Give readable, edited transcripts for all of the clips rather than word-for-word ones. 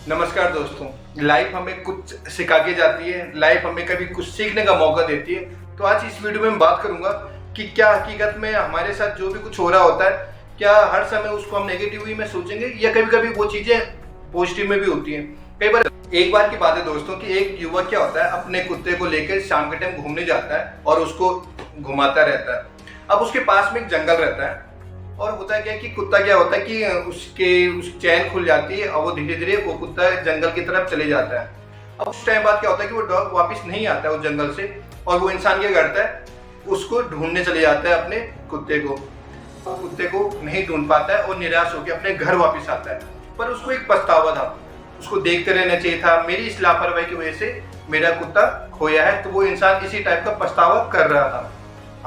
नमस्कार दोस्तों। लाइफ हमें कुछ सिखा के जाती है, लाइफ हमें कभी कुछ सीखने का मौका देती है। तो आज इस वीडियो में मैं बात करूंगा कि क्या हकीकत में हमारे साथ जो भी कुछ हो रहा होता है, क्या हर समय उसको हम नेगेटिव वे में सोचेंगे या कभी कभी वो चीजें पॉजिटिव में भी होती हैं। कई बार एक बार की बात है दोस्तों कि एक युवक क्या होता है, अपने कुत्ते को लेकर शाम के टाइम घूमने जाता है और उसको घुमाता रहता है। अब उसके पास में एक जंगल रहता है और होता है क्या कि कुत्ता क्या होता है कि उस चैन खुल जाती है और वो धीरे धीरे वो कुत्ता जंगल की तरफ चले जाता है। अब उस टाइम बाद क्या होता है कि वो डॉग वापस नहीं आता है उस जंगल से, और वो इंसान क्या करता है, उसको ढूंढने चले जाता है अपने कुत्ते को। वो कुत्ते को नहीं ढूंढ पाता है और निराश होकर अपने घर वापस आता है। पर उसको एक पछतावा था, उसको देखते रहना चाहिए था, मेरी इस लापरवाही की वजह से मेरा कुत्ता खोया है। तो वो इंसान इसी टाइप का पछतावा कर रहा था।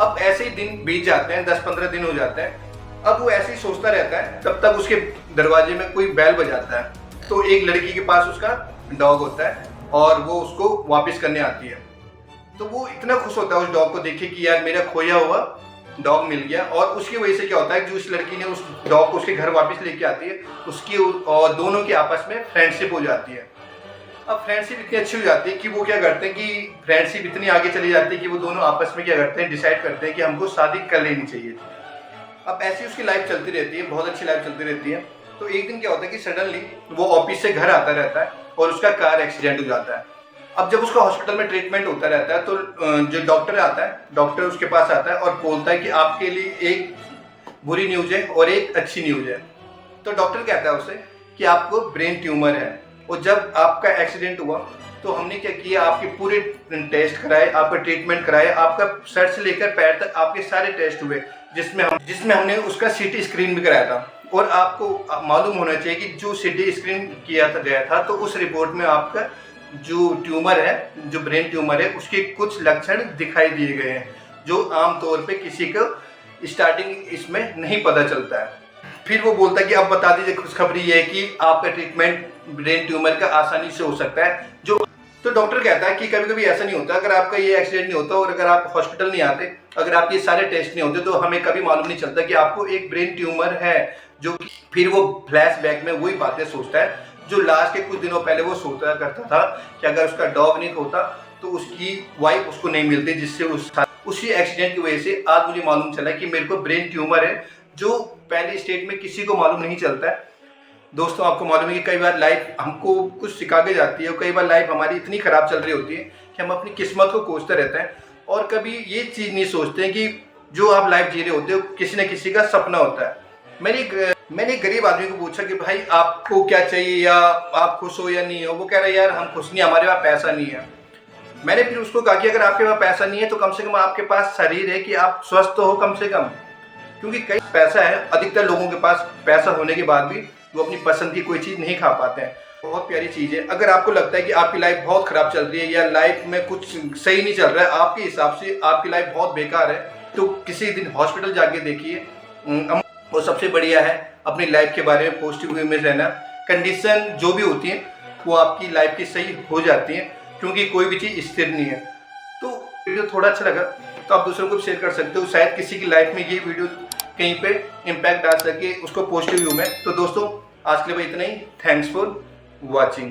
अब ऐसे ही दिन बीत जाते हैं, 10-15 दिन हो जाते हैं। अब वो ऐसे ही सोचता रहता है, तब तक उसके दरवाजे में कोई बैल बजाता है। तो एक लड़की के पास उसका डॉग होता है और वो उसको वापस करने आती है। तो वो इतना खुश होता है उस डॉग को देखे कि यार मेरा खोया हुआ डॉग मिल गया। और उसकी वजह से क्या होता है कि उस लड़की ने उस डॉग को उसके घर वापस लेके आती है, उसकी और दोनों की आपस में फ्रेंडशिप हो जाती है। अब फ्रेंडशिप इतनी अच्छी हो जाती है कि वो क्या करते हैं कि फ्रेंडशिप इतनी आगे चली जाती है कि वो दोनों आपस में क्या करते हैं, डिसाइड करते हैं कि हमको शादी कर लेनी चाहिए। अब ऐसी उसकी लाइफ चलती रहती है, बहुत अच्छी लाइफ चलती रहती है। तो एक दिन क्या होता है कि सडनली वो ऑफिस से घर आता रहता है और उसका कार एक्सीडेंट हो जाता है। अब जब उसका हॉस्पिटल में ट्रीटमेंट होता रहता है तो जो डॉक्टर आता है, डॉक्टर उसके पास आता है और बोलता है कि आपके लिए एक बुरी न्यूज़ है और एक अच्छी न्यूज़ है। तो डॉक्टर कहता है उसे कि आपको ब्रेन ट्यूमर है, और जब आपका एक्सीडेंट हुआ तो हमने क्या किया, आपके पूरे टेस्ट कराए, आपका ट्रीटमेंट कराए, आपका सर से लेकर पैर तक आपके सारे टेस्ट हुए, जिसमें हमने उसका सीटी स्क्रीन भी कराया था। और आपको मालूम होना चाहिए कि जो सीटी स्क्रीन किया था गया था, तो उस रिपोर्ट में आपका जो ट्यूमर है, जो ब्रेन ट्यूमर है, उसके कुछ लक्षण दिखाई दिए गए हैं जो आमतौर पे किसी को स्टार्टिंग इसमें नहीं पता चलता है। फिर वो बोलता है कि अब बता दीजिए, खुशखबरी ये है कि आपका ट्रीटमेंट ब्रेन ट्यूमर का आसानी से हो सकता है। जो तो डॉक्टर कहता है कि कभी कभी ऐसा नहीं होता, अगर आपका ये एक्सीडेंट नहीं होता और अगर आप हॉस्पिटल नहीं आते, अगर आपके सारे टेस्ट नहीं होते, तो हमें कभी मालूम नहीं चलता कि आपको एक ब्रेन ट्यूमर है। जो फिर वो फ्लैशबैक में वही बातें सोचता है जो लास्ट के कुछ दिनों पहले वो सोचा करता था कि अगर उसका डॉग नहीं होता तो उसकी वाइफ उसको नहीं मिलती, जिससे उसी एक्सीडेंट की वजह से आज मुझे मालूम चला कि मेरे को ब्रेन ट्यूमर है, जो पहले स्टेज में किसी को मालूम नहीं चलता है। दोस्तों, आपको मालूम है कि कई बार लाइफ हमको कुछ सिखा के जाती है और कई बार लाइफ हमारी इतनी खराब चल रही होती है कि हम अपनी किस्मत को कोसते रहते हैं और कभी ये चीज़ नहीं सोचते हैं कि जो आप लाइफ जी रहे होते हो किसी न किसी का सपना होता है। मैंने एक गरीब आदमी को पूछा कि भाई आपको क्या चाहिए, या आप खुश हो या नहीं हो। वो कह रहा है यार हम खुश नहीं, हमारे पास पैसा नहीं है। मैंने फिर उसको कहा कि अगर आपके पास पैसा नहीं है तो कम से कम आपके पास शरीर है कि आप स्वस्थ हो कम से कम। क्योंकि कई पैसा है, अधिकतर लोगों के पास पैसा होने के बाद भी वो अपनी पसंद की कोई चीज़ नहीं खा पाते हैं। बहुत प्यारी चीज़ है। अगर आपको लगता है कि आपकी लाइफ बहुत ख़राब चल रही है या लाइफ में कुछ सही नहीं चल रहा है, आपके हिसाब से आपकी लाइफ बहुत बेकार है, तो किसी दिन हॉस्पिटल जाके देखिए। वो सबसे बढ़िया है अपनी लाइफ के बारे में पॉजिटिव वे में रहना। कंडीशन जो भी होती है वो आपकी लाइफ की सही हो जाती है, क्योंकि कोई भी चीज़ स्थिर नहीं है। तो वीडियो थोड़ा अच्छा लगा तो आप दूसरों को शेयर कर सकते हो, शायद किसी की लाइफ में ये वीडियो कहीं पे इम्पैक्ट डाल सके उसको पॉजिटिव व्यू में। तो दोस्तों, आज के लिए इतना ही। Thanks for watching.